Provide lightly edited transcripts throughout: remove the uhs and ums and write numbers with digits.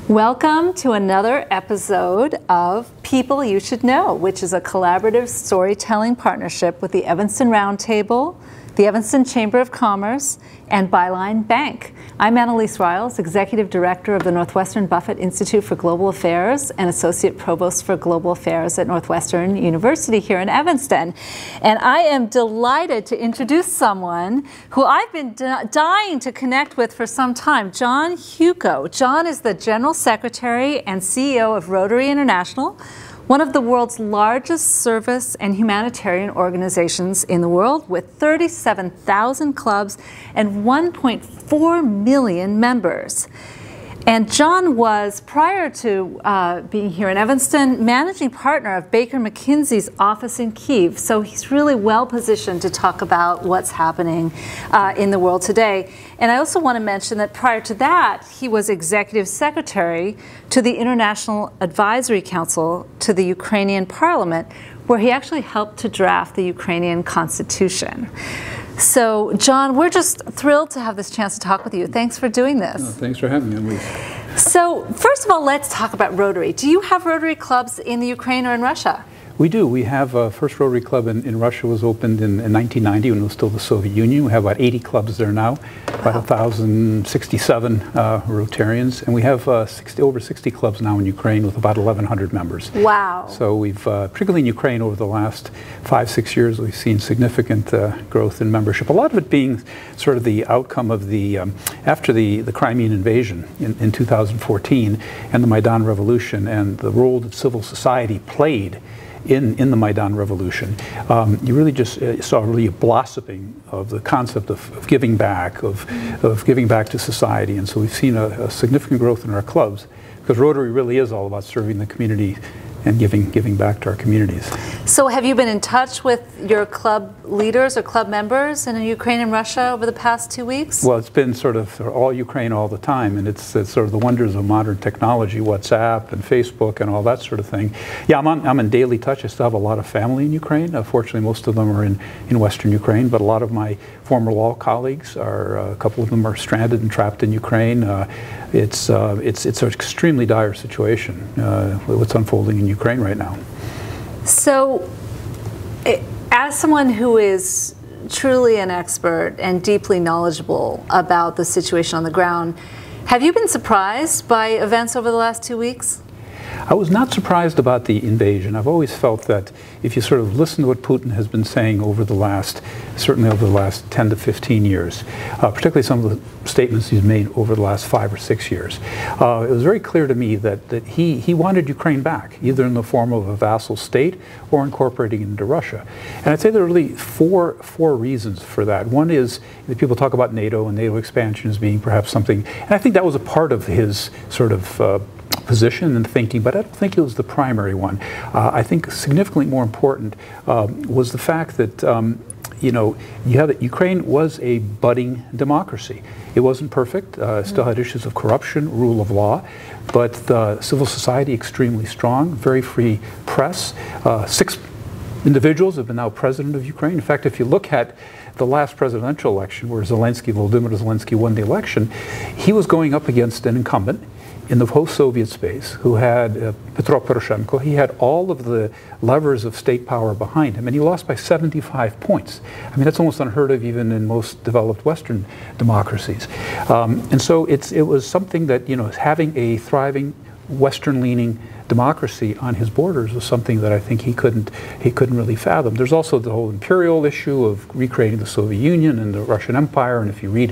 Welcome to another episode of People You Should Know, which is a collaborative storytelling partnership with the Evanston Roundtable, the Evanston Chamber of Commerce, and Byline Bank. I'm Annelise Riles, Executive Director of the Northwestern Buffett Institute for Global Affairs and Associate Provost for Global Affairs at Northwestern University here in Evanston. And I am delighted to introduce someone who I've been dying to connect with for some time, John Hewko. John is the General Secretary and CEO of Rotary International, one of the world's largest service and humanitarian organizations in the world, with 37,000 clubs and 1.4 million members. And John was, prior to being here in Evanston, managing partner of Baker McKinsey's office in Kyiv. So he's really well positioned to talk about what's happening in the world today. And I also want to mention that prior to that, he was executive secretary to the International Advisory Council to the Ukrainian Parliament, where he actually helped to draft the Ukrainian Constitution. So, John, we're just thrilled to have this chance to talk with you. Thanks for doing this. Oh, thanks for having me, Annelise. So, first of all, let's talk about Rotary. Do you have Rotary clubs in the Ukraine or in Russia? We do. We have first Rotary Club in Russia was opened in 1990 when it was still the Soviet Union. We have about 80 clubs there now, about 1,067 Rotarians, and we have over 60 clubs now in Ukraine with about 1,100 members. Wow. So we've, particularly in Ukraine over the last 5-6 years, we've seen significant growth in membership. A lot of it being sort of the outcome of the, after the Crimean invasion in 2014 and the Maidan Revolution and the role that civil society played in the Maidan Revolution. You really just saw really a blossoming of the concept of giving back, of giving back to society. And so we've seen a significant growth in our clubs, because Rotary really is all about serving the community and giving back to our communities. So have you been in touch with your club leaders or club members in Ukraine and Russia over the past 2 weeks? Well, it's been sort of all Ukraine all the time, and it's sort of the wonders of modern technology, WhatsApp and Facebook and all that sort of thing. Yeah, I'm in daily touch. I still have a lot of family in Ukraine. Fortunately, most of them are in Western Ukraine, but a lot of my former law colleagues are, a couple of them are stranded and trapped in Ukraine. It's an extremely dire situation, what's unfolding in Ukraine right now. So, as someone who is truly an expert and deeply knowledgeable about the situation on the ground, have you been surprised by events over the last 2 weeks? I was not surprised about the invasion. I've always felt that if you sort of listen to what Putin has been saying over the last, certainly over the last 10 to 15 years, particularly some of the statements he's made over the last 5 or 6 years, it was very clear to me that he wanted Ukraine back, either in the form of a vassal state or incorporating it into Russia. And I'd say there are really four reasons for that. One is that people talk about NATO and NATO expansion as being perhaps something, and I think that was a part of his sort of position and thinking, but I don't think it was the primary one. I think significantly more important was the fact that you know, Ukraine was a budding democracy. It wasn't perfect. Still had issues of corruption, rule of law, but the civil society extremely strong, very free press. 6 individuals have been now president of Ukraine. In fact, if you look at the last presidential election, where Volodymyr Zelensky won the election, he was going up against an incumbent in the post-Soviet space who had Petro Poroshenko. He had all of the levers of state power behind him, and he lost by 75 points. I mean, that's almost unheard of even in most developed Western democracies. And so it was something that, you know, having a thriving Western-leaning democracy on his borders was something that I think he couldn't really fathom. There's also the whole imperial issue of recreating the Soviet Union and the Russian Empire, and if you read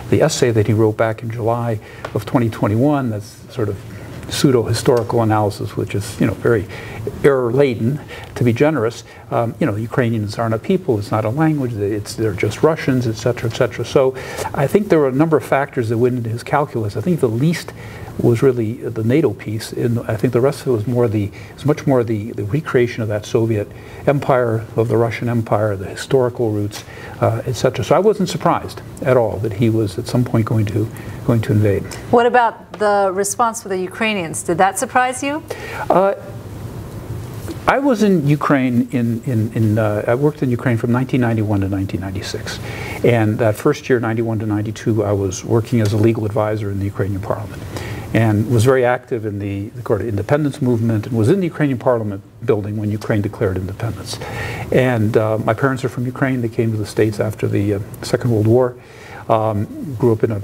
the essay that he wrote back in July of 2021, that's sort of pseudo-historical analysis, which is, you know, very error-laden, to be generous. You know, Ukrainians aren't a people, it's not a language, they're just Russians, etc., etc. So I think there were a number of factors that went into his calculus. I think the least was really the NATO piece, and I think the rest of it was much more the recreation of that Soviet empire, of the Russian Empire, the historical roots, etc. So I wasn't surprised at all that he was at some point going to invade. What about the response for the Ukrainians? Did that surprise you? I was in Ukraine I worked in Ukraine from 1991 to 1996. And that first year, 91 to 92, I was working as a legal advisor in the Ukrainian parliament. and was very active in the independence movement, and was in the Ukrainian parliament building when Ukraine declared independence. And my parents are from Ukraine. They came to the States after the Second World War. Grew up in a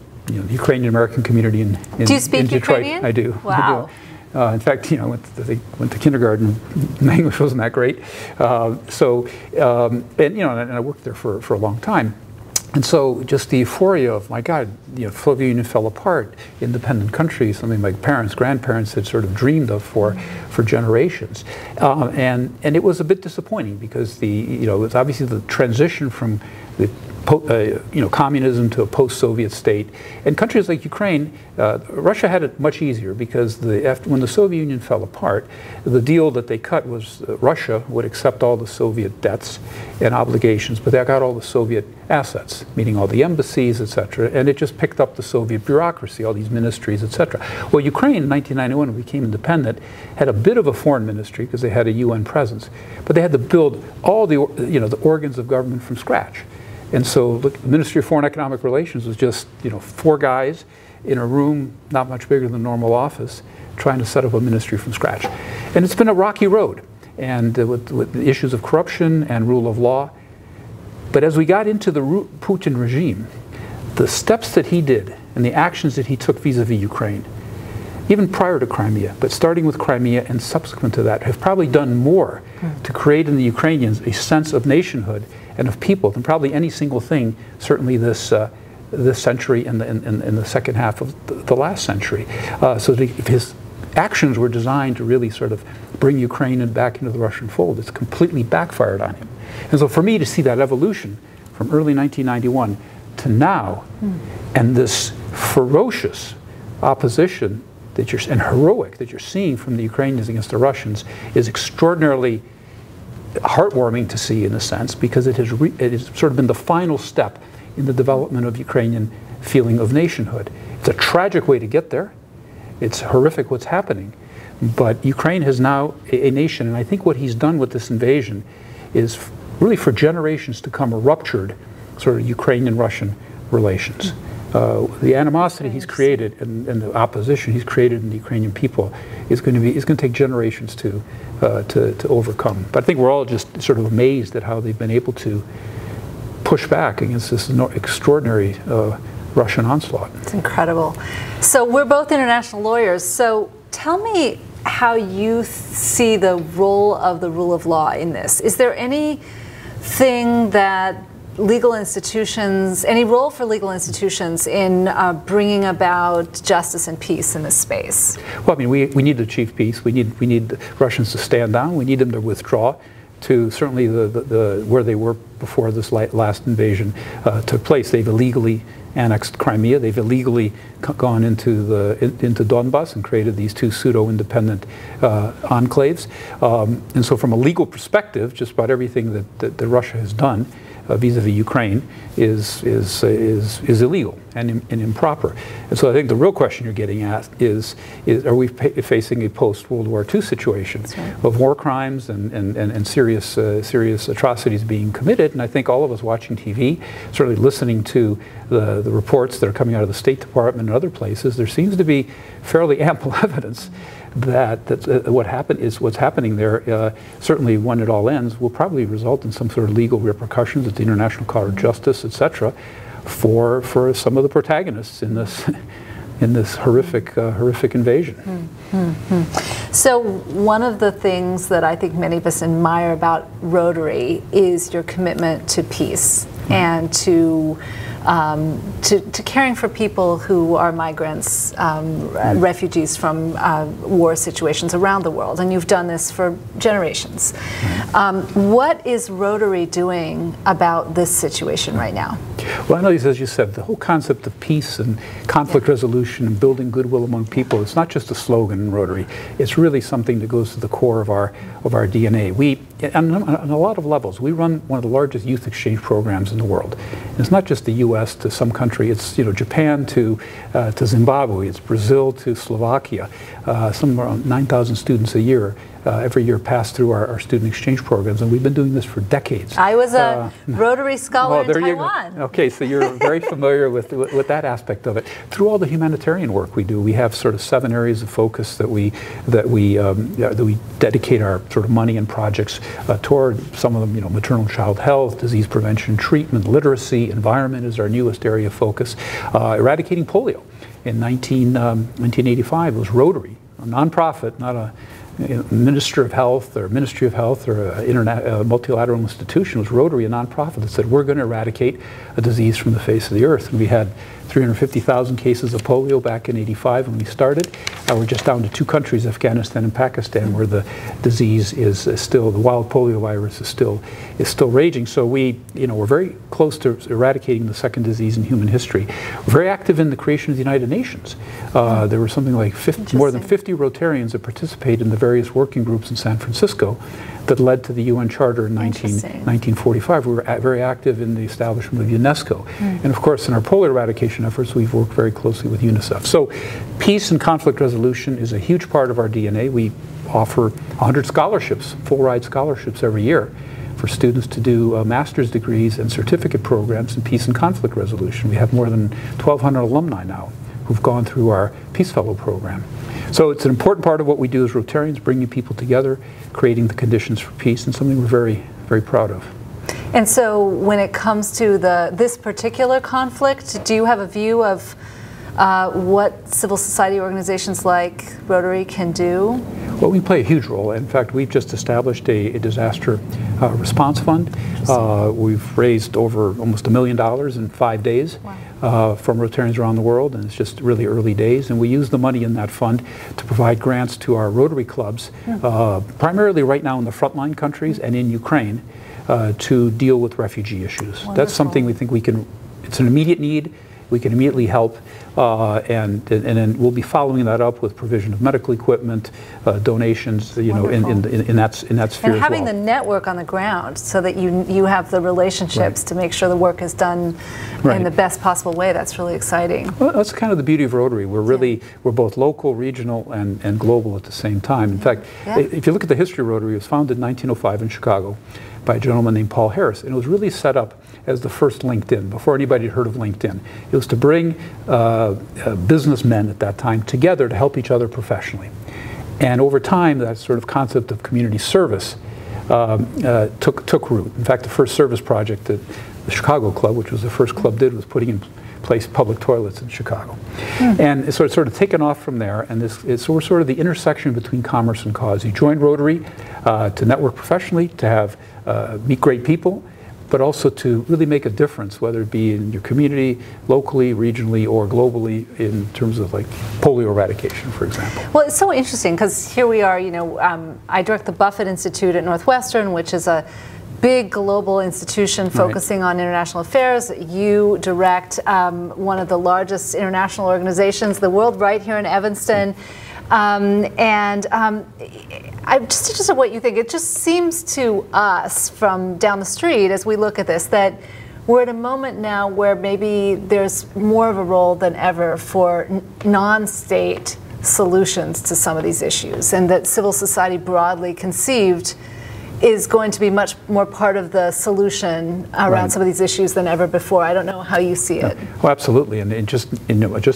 Ukrainian-American community in Do you speak in Detroit. Ukrainian? I do. Wow. I do. In fact, I went to kindergarten. My English wasn't that great. And I worked there for a long time. And so just the euphoria of, my God, Soviet Union fell apart, independent country, something my parents, grandparents had sort of dreamed of for generations. And it was a bit disappointing because it was obviously the transition from the communism to a post-Soviet state. And countries like Ukraine, Russia had it much easier because when the Soviet Union fell apart, the deal that they cut was Russia would accept all the Soviet debts and obligations, but they got all the Soviet assets, meaning all the embassies, etc. And it just picked up the Soviet bureaucracy, all these ministries, etc. Well, Ukraine in 1991, when it became independent, had a bit of a foreign ministry because they had a UN presence, but they had to build all the organs of government from scratch. And so the Ministry of Foreign Economic Relations was just, 4 guys in a room not much bigger than a normal office trying to set up a ministry from scratch. And it's been a rocky road, and with the issues of corruption and rule of law. But as we got into the Putin regime, the steps that he did and the actions that he took vis-a-vis Ukraine, even prior to Crimea, but starting with Crimea and subsequent to that, have probably done more to create in the Ukrainians a sense of nationhood and of people than probably any single thing, certainly this century and in the second half of the last century. So his actions were designed to really sort of bring Ukraine back into the Russian fold. It's completely backfired on him. And so for me to see that evolution from early 1991 to now, and this ferocious opposition and heroic that you're seeing from the Ukrainians against the Russians is extraordinarily heartwarming to see, in a sense, because it has sort of been the final step in the development of Ukrainian feeling of nationhood. It's a tragic way to get there. It's horrific what's happening. But Ukraine is now a nation, and I think what he's done with this invasion is really for generations to come a ruptured sort of Ukrainian-Russian relations. The animosity he's created and the opposition he's created in the Ukrainian people is going to take generations to overcome. But I think we're all just sort of amazed at how they've been able to push back against this extraordinary Russian onslaught. It's incredible. So we're both international lawyers. So tell me how you see the role of the rule of law in this. Is there anything that legal institutions, any role for legal institutions in bringing about justice and peace in this space? Well, I mean, we need to achieve peace. We need the Russians to stand down. We need them to withdraw to certainly where they were before this last invasion took place. They've illegally annexed Crimea. They've illegally gone into Donbass and created these 2 pseudo-independent enclaves. And so from a legal perspective, just about everything that Russia has done vis-a-vis Ukraine is illegal and improper. And so I think the real question you're getting at is are we facing a post-World War II situation of war crimes and serious atrocities being committed? And I think all of us watching TV, certainly listening to the reports that are coming out of the State Department and other places, there seems to be fairly ample evidence that what's happening there, certainly when it all ends, will probably result in some sort of legal repercussions at the International Court of Justice, etc., for some of the protagonists in this horrific invasion. So one of the things that I think many of us admire about Rotary is your commitment to peace and to caring for people who are migrants, refugees from war situations around the world, and you've done this for generations. What is Rotary doing about this situation right now? Well, Annelise, as you said, the whole concept of peace and conflict resolution and building goodwill among people, it's not just a slogan in Rotary. It's really something that goes to the core of our DNA. On a lot of levels, we run one of the largest youth exchange programs in the world. And it's not just the U.S. to some country. It's Japan to Zimbabwe. It's Brazil to Slovakia. Some around 9,000 students a year. Every year pass through our student exchange programs, and we've been doing this for decades. I was a Rotary scholar in Taiwan. Okay, so you're very familiar with that aspect of it. Through all the humanitarian work we do, we have sort of 7 areas of focus that we dedicate our sort of money and projects toward. Some of them, maternal child health, disease prevention, treatment, literacy, environment is our newest area of focus. Eradicating polio. In 1985, it was Rotary, a nonprofit, not a Minister of Health or Ministry of Health or a multilateral institution. It was Rotary, a nonprofit, that said we're going to eradicate a disease from the face of the earth. And we had 350,000 cases of polio back in '85 when we started. We're just down to 2 countries, Afghanistan and Pakistan, where the disease is still, the wild polio virus is still raging. So we're very close to eradicating the 2nd disease in human history. We're very active in the creation of the United Nations. There were something like more than 50 Rotarians that participated in the various working groups in San Francisco that led to the UN Charter in 1945. We were very active in the establishment of UNESCO. And of course, in our polio eradication efforts, we've worked very closely with UNICEF. So peace and conflict resolution is a huge part of our DNA. We offer 100 scholarships, full-ride scholarships every year for students to do master's degrees and certificate programs in peace and conflict resolution. We have more than 1,200 alumni now who've gone through our Peace Fellow program. So it's an important part of what we do as Rotarians, bringing people together, creating the conditions for peace, and something we're very, very proud of. And so when it comes to this particular conflict, do you have a view of what civil society organizations like Rotary can do? Well, we play a huge role. In fact, we've just established a disaster response fund. We've raised over almost $1 million in 5 days. Wow. From Rotarians around the world, and it's just really early days. And we use the money in that fund to provide grants to our Rotary clubs, primarily right now in the frontline countries and in Ukraine, to deal with refugee issues. Wonderful. That's something we think it's an immediate need. We can immediately help, and then we'll be following that up with provision of medical equipment, donations, in that sphere. And having the network on the ground so that you have the relationships to make sure the work is done in the best possible way. That's really exciting. Well, that's kind of the beauty of Rotary. We're both local, regional, and global at the same time. In fact, if you look at the history of Rotary, it was founded in 1905 in Chicago by a gentleman named Paul Harris, and it was really set up as the first LinkedIn, before anybody had heard of LinkedIn. It was to bring businessmen at that time together to help each other professionally. And over time, that sort of concept of community service took root. In fact, the first service project that the Chicago Club, which was the first club did, was putting in place public toilets in Chicago. And it's sort of taken off from there, and so we're sort of the intersection between commerce and cause. You join Rotary to network professionally, to have meet great people, but also to really make a difference, whether it be in your community, locally, regionally, or globally, in terms of like polio eradication, for example. Well, it's so interesting because here we are, I direct the Buffett Institute at Northwestern, which is a big global institution focusing on international affairs. You direct one of the largest international organizations in the world right here in Evanston. I'm just interested in what you think. It just seems to us from down the street as we look at this that we're at a moment now where maybe there's more of a role than ever for non-state solutions to some of these issues, and that civil society broadly conceived is going to be much more part of the solution around some of these issues than ever before. I don't know how you see it. Well, absolutely, and just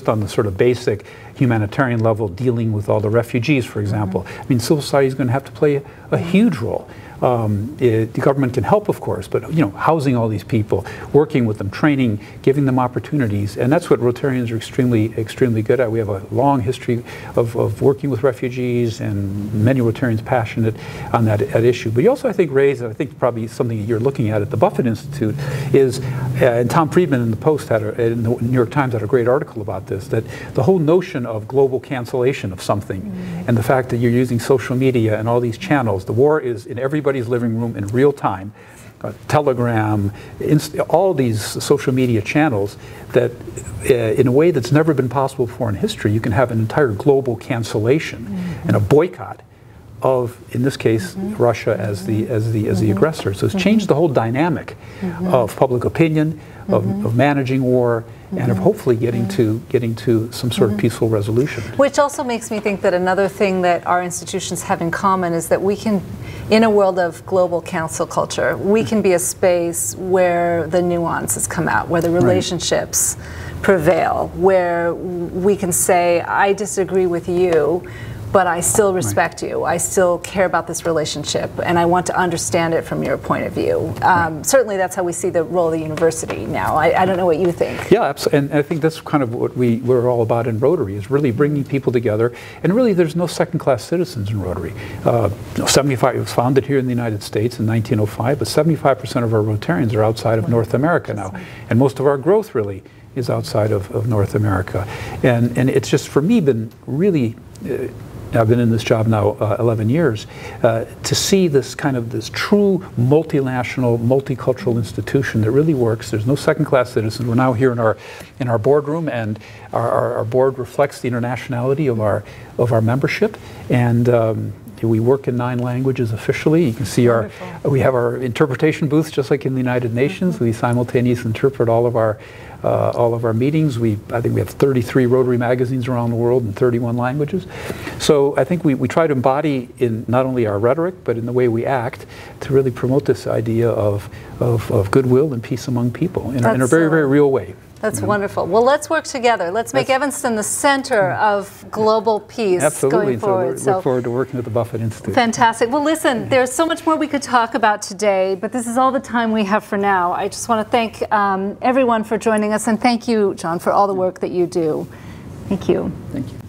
on the sort of basic humanitarian level, dealing with all the refugees, for example. I mean, civil society is going to have to play a huge role. The government can help, of course, but housing all these people, working with them, training, giving them opportunities, and that's what Rotarians are extremely good at. We have a long history of working with refugees, and many Rotarians passionate on that issue. But you also, I think, raised, and I think probably something that you're looking at the Buffett Institute, is, and Tom Friedman in the Post in the New York Times had a great article about this, that the whole notion of global cancellation of something, and the fact that you're using social media and all these channels, the war is in everybody's living room in real time, Telegram, all these social media channels, that in a way that's never been possible before in history, you can have an entire global cancellation and a boycott of, in this case, Russia as the aggressor. So it's changed the whole dynamic of public opinion, of managing war, and of hopefully getting to some sort of peaceful resolution. Which also makes me think that another thing that our institutions have in common is that we can, in a world of global council culture, we can be a space where the nuances come out, where the relationships prevail, where we can say, I disagree with you, but I still respect you. I still care about this relationship, and I want to understand it from your point of view. Certainly that's how we see the role of the university now. I don't know what you think. Yeah, absolutely. And I think that's kind of what we're all about in Rotary, is really bringing people together. And really, there's no second-class citizens in Rotary. 75, it was founded here in the United States in 1905, but 75% of our Rotarians are outside of North America now. And most of our growth really is outside of North America. And it's just, for me, been really... I've been in this job now 11 years, to see this this true multinational, multicultural institution that really works. There's no second-class citizens. We're now here in our boardroom, and our board reflects the internationality of our membership, and we work in 9 languages officially. You can see we have our interpretation booths just like in the United Nations. We simultaneously interpret all of our meetings. I think we have 33 Rotary magazines around the world in 31 languages. So I think we try to embody in not only our rhetoric, but in the way we act, to really promote this idea of goodwill and peace among people in a very, very real way. That's wonderful. Well, let's work together. Let's make Evanston the center of global peace going forward. So look forward to working at the Buffett Institute. Fantastic. Well, listen, there's so much more we could talk about today, but this is all the time we have for now. I just want to thank everyone for joining us, and thank you, John, for all the work that you do. Thank you. Thank you.